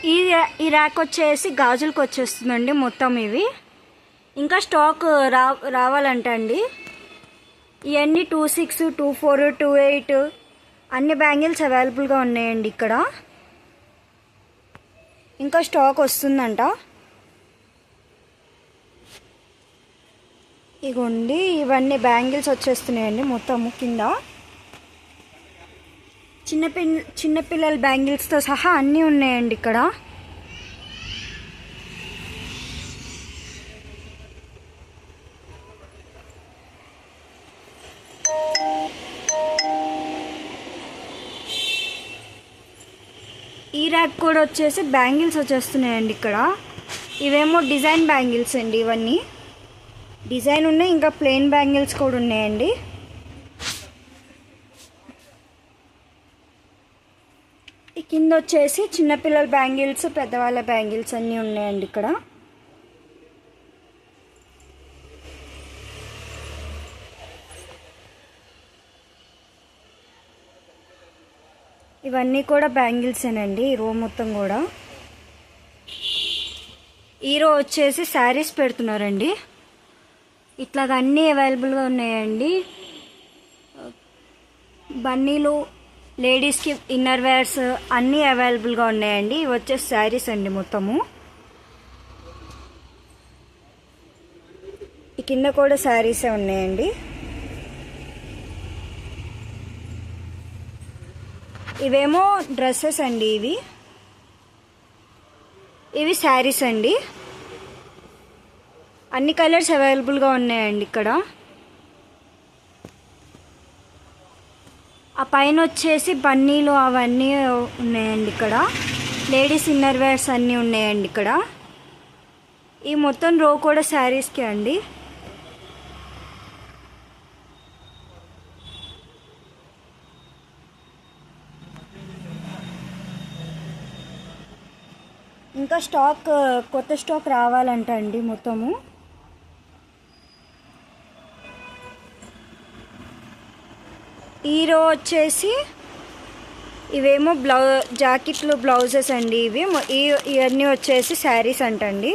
ఈ ఈ ర్యాక్ వచ్చేసి గాజులకు వచ్చేస్తుందండి మొత్తం ఇవి. ఇంకా స్టాక్ రావాలంట అండి. ఇవన్నీ 26, 24, 28 అన్ని బ్యాంగిల్స్ అవైలబుల్గా ఉన్నాయండి ఇక్కడ. ఇంకా స్టాక్ వస్తుందంట. ఇగోండి ఇవన్నీ బ్యాంగిల్స్ వచ్చేస్తున్నాయండి మొత్తము కింద. చిన్నపిల్లల బ్యాంగిల్స్తో సహా అన్నీ ఉన్నాయండి ఇక్కడ. ఈ ర్యాక్ కూడా వచ్చేసి బ్యాంగిల్స్ వచ్చేస్తున్నాయండి ఇక్కడ. ఇవేమో డిజైన్ బ్యాంగిల్స్ అండి. ఇవన్నీ డిజైన్ ఉన్నాయి, ఇంకా ప్లెయిన్ బ్యాంగిల్స్ కూడా ఉన్నాయండి. ఈ కింద వచ్చేసి చిన్నపిల్లల బ్యాంగిల్స్, పెద్దవాళ్ళ బ్యాంగిల్స్ అన్నీ ఉన్నాయండి ఇక్కడ. ఇవన్నీ కూడా బ్యాంగిల్సేనండి. ఈ రో మొత్తం కూడా. ఈ రో వచ్చేసి శారీస్ పెడుతున్నారండి. ఇట్లాగ అన్నీ అవైలబుల్గా ఉన్నాయండి. బన్నీలు, లేడీస్కి ఇన్నర్ వేర్స్ అన్నీ అవైలబుల్గా ఉన్నాయండి. ఇవి వచ్చేసి శారీస్ అండి మొత్తము. ఈ కింద కూడా శారీసే ఉన్నాయండి. ఇవేమో డ్రెస్సెస్ అండి. ఇవి శారీస్ అండి. అన్ని కలర్స్ అవైలబుల్గా ఉన్నాయండి ఇక్కడ. ఆ పైన వచ్చేసి బన్నీలు అవన్నీ ఉన్నాయండి ఇక్కడ. లేడీస్ ఇన్నర్ వేర్స్ అన్నీ ఉన్నాయండి ఇక్కడ. ఈ మొత్తం రో కూడా శారీస్కే అండి. ఇంకా కొత్త స్టాక్ రావాలంట అండి మొత్తము. ఈ రో వచ్చేసి ఇవేమో జాకెట్లు, బ్లౌజెస్ అండి. ఇవన్నీ వచ్చేసి శారీస్ అంటండి.